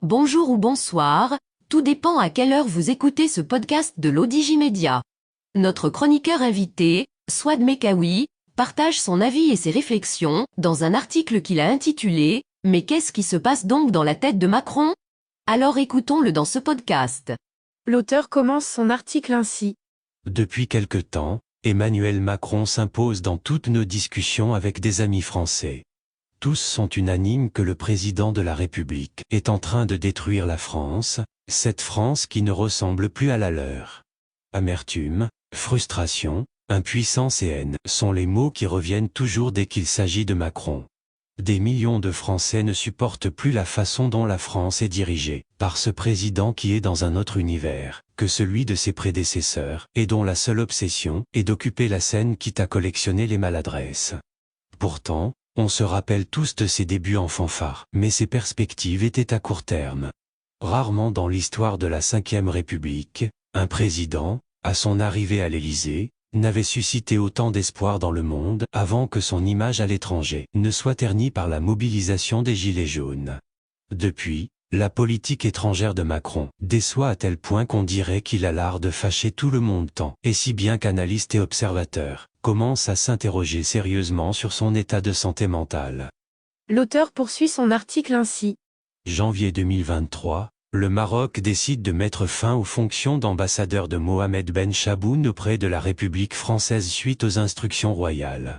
Bonjour ou bonsoir, tout dépend à quelle heure vous écoutez ce podcast de l'Odigimédia. Notre chroniqueur invité, Souad Mekawi, partage son avis et ses réflexions dans un article qu'il a intitulé « Mais qu'est-ce qui se passe donc dans la tête de Macron ?» Alors écoutons-le dans ce podcast. L'auteur commence son article ainsi. Depuis quelque temps, Emmanuel Macron s'impose dans toutes nos discussions avec des amis français. Tous sont unanimes que le président de la République est en train de détruire la France, cette France qui ne ressemble plus à la leur. Amertume, frustration, impuissance et haine sont les mots qui reviennent toujours dès qu'il s'agit de Macron. Des millions de Français ne supportent plus la façon dont la France est dirigée, par ce président qui est dans un autre univers que celui de ses prédécesseurs, et dont la seule obsession est d'occuper la scène quitte à collectionner les maladresses. Pourtant, on se rappelle tous de ses débuts en fanfare, mais ses perspectives étaient à court terme. Rarement dans l'histoire de la Ve République, un président, à son arrivée à l'Élysée, n'avait suscité autant d'espoir dans le monde avant que son image à l'étranger ne soit ternie par la mobilisation des Gilets jaunes. Depuis, la politique étrangère de Macron déçoit à tel point qu'on dirait qu'il a l'art de fâcher tout le monde tant et si bien qu'analystes et observateurs commencent à s'interroger sérieusement sur son état de santé mentale. L'auteur poursuit son article ainsi. Janvier 2023, le Maroc décide de mettre fin aux fonctions d'ambassadeur de Mohamed Ben Chaboun auprès de la République française suite aux instructions royales.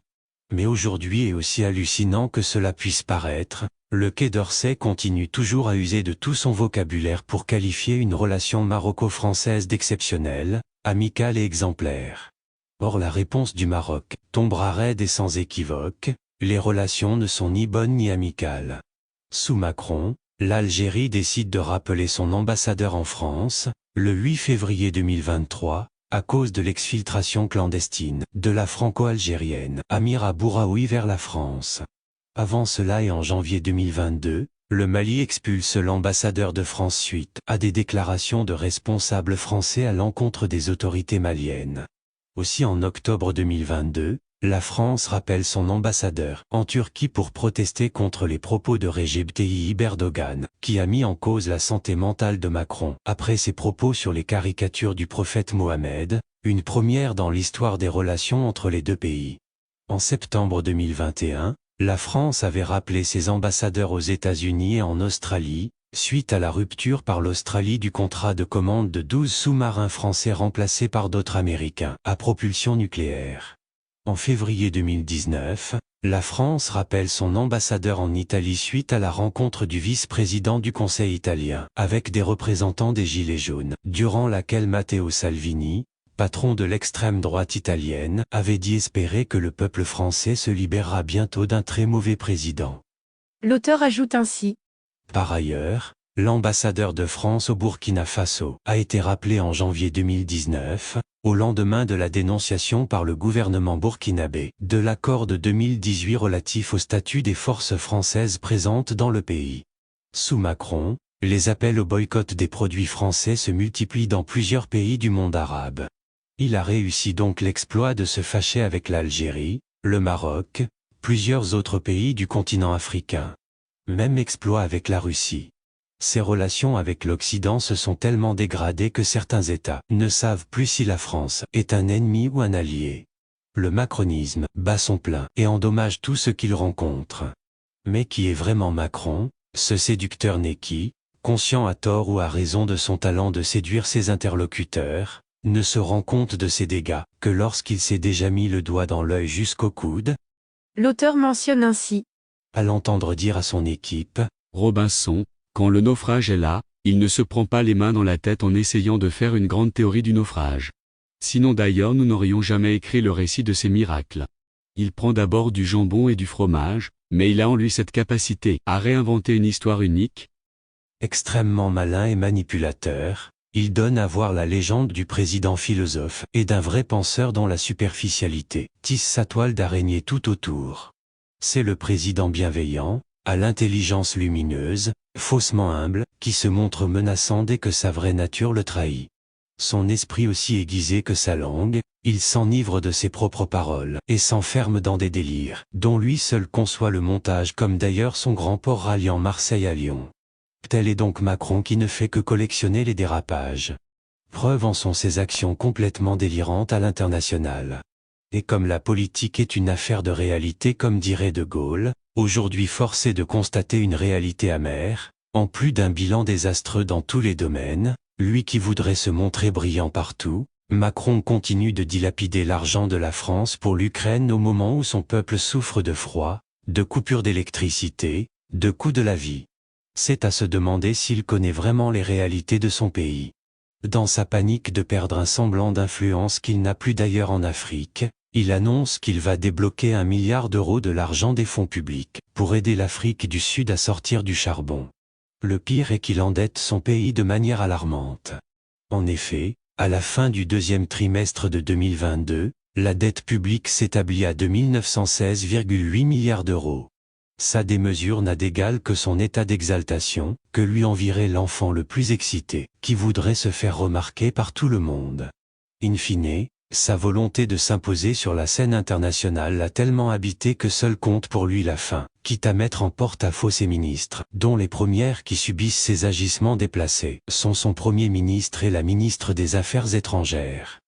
Mais aujourd'hui, et aussi hallucinant que cela puisse paraître, le Quai d'Orsay continue toujours à user de tout son vocabulaire pour qualifier une relation maroco-française d'exceptionnelle, amicale et exemplaire. Or la réponse du Maroc tombera raide et sans équivoque, les relations ne sont ni bonnes ni amicales. Sous Macron, l'Algérie décide de rappeler son ambassadeur en France, le 8 février 2023, à cause de l'exfiltration clandestine de la franco-algérienne Amira Bouraoui vers la France. Avant cela et en janvier 2022, le Mali expulse l'ambassadeur de France suite à des déclarations de responsables français à l'encontre des autorités maliennes. Aussi en octobre 2022, la France rappelle son ambassadeur en Turquie pour protester contre les propos de Recep Tayyip Erdogan, qui a mis en cause la santé mentale de Macron après ses propos sur les caricatures du prophète Mohammed, une première dans l'histoire des relations entre les deux pays. En septembre 2021, la France avait rappelé ses ambassadeurs aux États-Unis et en Australie, suite à la rupture par l'Australie du contrat de commande de 12 sous-marins français remplacés par d'autres Américains à propulsion nucléaire. En février 2019, la France rappelle son ambassadeur en Italie suite à la rencontre du vice-président du Conseil italien avec des représentants des Gilets jaunes, durant laquelle Matteo Salvini, patron de l'extrême droite italienne, avait dit espérer que le peuple français se libérera bientôt d'un très mauvais président. L'auteur ajoute ainsi. Par ailleurs, l'ambassadeur de France au Burkina Faso a été rappelé en janvier 2019, au lendemain de la dénonciation par le gouvernement burkinabé de l'accord de 2018 relatif au statut des forces françaises présentes dans le pays. Sous Macron, les appels au boycott des produits français se multiplient dans plusieurs pays du monde arabe. Il a réussi donc l'exploit de se fâcher avec l'Algérie, le Maroc, plusieurs autres pays du continent africain. Même exploit avec la Russie. Ses relations avec l'Occident se sont tellement dégradées que certains États ne savent plus si la France est un ennemi ou un allié. Le macronisme bat son plein et endommage tout ce qu'il rencontre. Mais qui est vraiment Macron, ce séducteur né qui, conscient à tort ou à raison de son talent de séduire ses interlocuteurs, ne se rend compte de ses dégâts que lorsqu'il s'est déjà mis le doigt dans l'œil jusqu'au coude? L'auteur mentionne ainsi. À l'entendre dire à son équipe, Robinson, quand le naufrage est là, il ne se prend pas les mains dans la tête en essayant de faire une grande théorie du naufrage. Sinon d'ailleurs nous n'aurions jamais écrit le récit de ces miracles. Il prend d'abord du jambon et du fromage, mais il a en lui cette capacité à réinventer une histoire unique. Extrêmement malin et manipulateur, il donne à voir la légende du président philosophe et d'un vrai penseur dont la superficialité tisse sa toile d'araignée tout autour. C'est le président bienveillant, à l'intelligence lumineuse, faussement humble, qui se montre menaçant dès que sa vraie nature le trahit. Son esprit aussi aiguisé que sa langue, il s'enivre de ses propres paroles et s'enferme dans des délires, dont lui seul conçoit le montage comme d'ailleurs son grand port ralliant Marseille à Lyon. Tel est donc Macron qui ne fait que collectionner les dérapages. Preuve en sont ses actions complètement délirantes à l'international. Et comme la politique est une affaire de réalité comme dirait De Gaulle, aujourd'hui force est de constater une réalité amère, en plus d'un bilan désastreux dans tous les domaines, lui qui voudrait se montrer brillant partout, Macron continue de dilapider l'argent de la France pour l'Ukraine au moment où son peuple souffre de froid, de coupures d'électricité, de coût de la vie. C'est à se demander s'il connaît vraiment les réalités de son pays. Dans sa panique de perdre un semblant d'influence qu'il n'a plus d'ailleurs en Afrique, il annonce qu'il va débloquer 1 milliard d'euros de l'argent des fonds publics pour aider l'Afrique du Sud à sortir du charbon. Le pire est qu'il endette son pays de manière alarmante. En effet, à la fin du deuxième trimestre de 2022, la dette publique s'établit à 2916,8 milliards d'euros. Sa démesure n'a d'égal que son état d'exaltation, que lui envierait l'enfant le plus excité, qui voudrait se faire remarquer par tout le monde. In fine, sa volonté de s'imposer sur la scène internationale l'a tellement habité que seul compte pour lui la fin, quitte à mettre en porte-à-faux ses ministres, dont les premières qui subissent ses agissements déplacés sont son Premier ministre et la ministre des Affaires étrangères.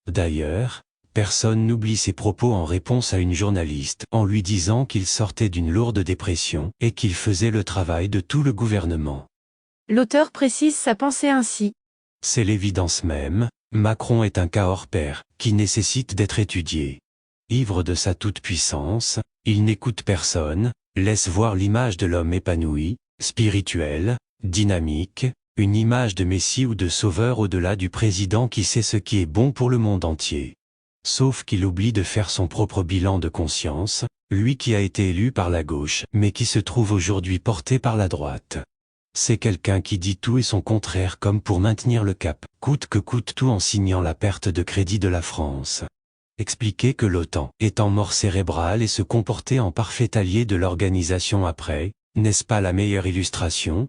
D'ailleurs, personne n'oublie ses propos en réponse à une journaliste, en lui disant qu'il sortait d'une lourde dépression, et qu'il faisait le travail de tout le gouvernement. L'auteur précise sa pensée ainsi. C'est l'évidence même, Macron est un cas hors pair, qui nécessite d'être étudié. Ivre de sa toute-puissance, il n'écoute personne, laisse voir l'image de l'homme épanoui, spirituel, dynamique, une image de Messie ou de Sauveur au-delà du président qui sait ce qui est bon pour le monde entier. Sauf qu'il oublie de faire son propre bilan de conscience, lui qui a été élu par la gauche, mais qui se trouve aujourd'hui porté par la droite. C'est quelqu'un qui dit tout et son contraire comme pour maintenir le cap, coûte que coûte tout en signant la perte de crédit de la France. Expliquer que l'OTAN est en mort cérébrale et se comporter en parfait allié de l'organisation après, n'est-ce pas la meilleure illustration ?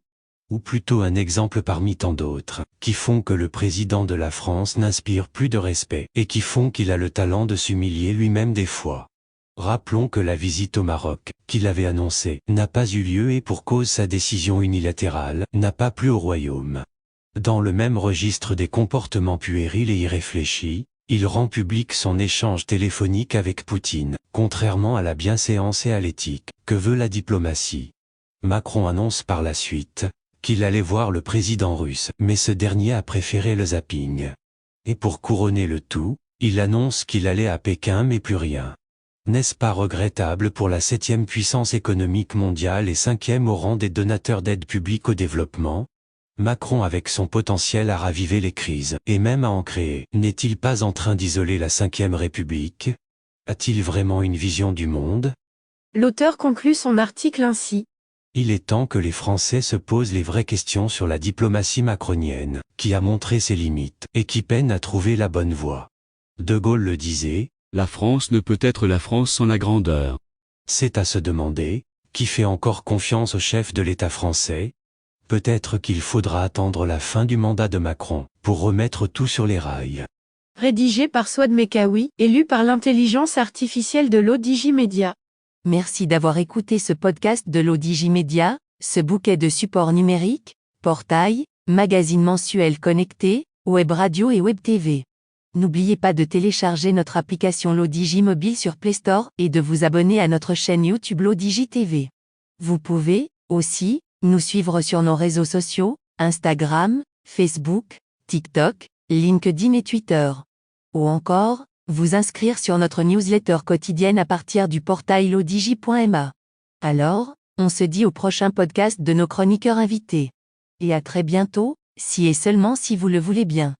Ou plutôt un exemple parmi tant d'autres, qui font que le président de la France n'inspire plus de respect, et qui font qu'il a le talent de s'humilier lui-même des fois. Rappelons que la visite au Maroc, qu'il avait annoncée, n'a pas eu lieu et pour cause sa décision unilatérale, n'a pas plu au royaume. Dans le même registre des comportements puérils et irréfléchis, il rend public son échange téléphonique avec Poutine, contrairement à la bienséance et à l'éthique, que veut la diplomatie. Macron annonce par la suite qu'il allait voir le président russe, mais ce dernier a préféré le zapping. Et pour couronner le tout, il annonce qu'il allait à Pékin mais plus rien. N'est-ce pas regrettable pour la 7e puissance économique mondiale et 5e au rang des donateurs d'aide publique au développement ? Macron avec son potentiel à raviver les crises, et même à en créer, n'est-il pas en train d'isoler la 5e République ? A-t-il vraiment une vision du monde ? L'auteur conclut son article ainsi. Il est temps que les Français se posent les vraies questions sur la diplomatie macronienne, qui a montré ses limites, et qui peine à trouver la bonne voie. De Gaulle le disait, « La France ne peut être la France sans la grandeur. » C'est à se demander, qui fait encore confiance au chef de l'État français ? Peut-être qu'il faudra attendre la fin du mandat de Macron, pour remettre tout sur les rails. Rédigé par Swad Mekawi, et lu par l'intelligence artificielle de l'Odigimédia. Merci d'avoir écouté ce podcast de l'Odigimédia, ce bouquet de supports numériques, portail, magazine mensuel connecté, web radio et web TV. N'oubliez pas de télécharger notre application l'Odigi Mobile sur Play Store et de vous abonner à notre chaîne YouTube l'Odigi TV. Vous pouvez, aussi, nous suivre sur nos réseaux sociaux, Instagram, Facebook, TikTok, LinkedIn et Twitter. Ou encore, vous inscrire sur notre newsletter quotidienne à partir du portail lodigi.ma. Alors, on se dit au prochain podcast de nos chroniqueurs invités. Et à très bientôt, si et seulement si vous le voulez bien.